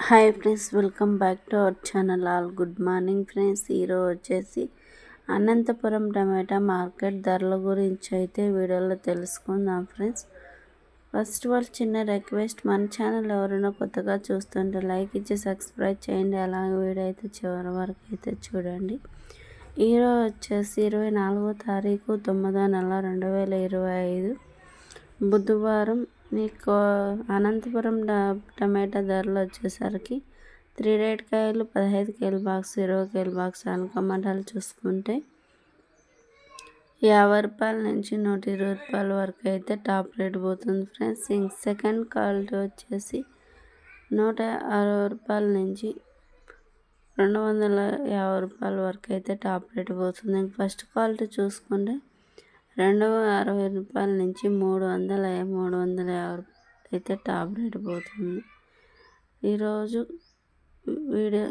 Hi friends, welcome back to our channel. All good morning friends. ఈరోజు వచ్చేసి అనంతపురం టమాటా market ధరల గురించి అయితే వీడియోలో తెలుసుకుందాం ఫ్రెండ్స్. ఫస్ట్ ఆఫ్ ఆల్ చిన్న రిక్వెస్ట్, మన ఛానల్ ఎవరైనా కొత్తగా చూస్తుంటే లైక్ ఇచ్చి సబ్స్క్రైబ్ చేయండి. అలాగే వీడియో అయితే చివరి వరకు అయితే చూడండి. ఈరోజు వచ్చేసి 24వ తారీఖు 9వ నెల 2025 బుధవారం. మీకు అనంతపురం టమాటా ధరలు వచ్చేసరికి 3 రేట్ కాయలు 15 కేజీ బాక్స్, 20 కేజీ బాక్స్ టమాటాలు చూసుకుంటే 50 రూపాయల నుంచి 120 రూపాయల వరకు అయితే టాప్ రేట్ పోతుంది ఫ్రెండ్స్. సెకండ్ క్వాలిటీ వచ్చేసి 160 రూపాయల నుంచి 250 రూపాయల వరకు అయితే టాప్ రేట్ పోతుంది. ఫస్ట్ క్వాలిటీ చూసుకుంటే 260 రూపాయల నుంచి 350 అయితే టాప్ రేట్ పోతుంది. ఈరోజు వీడియో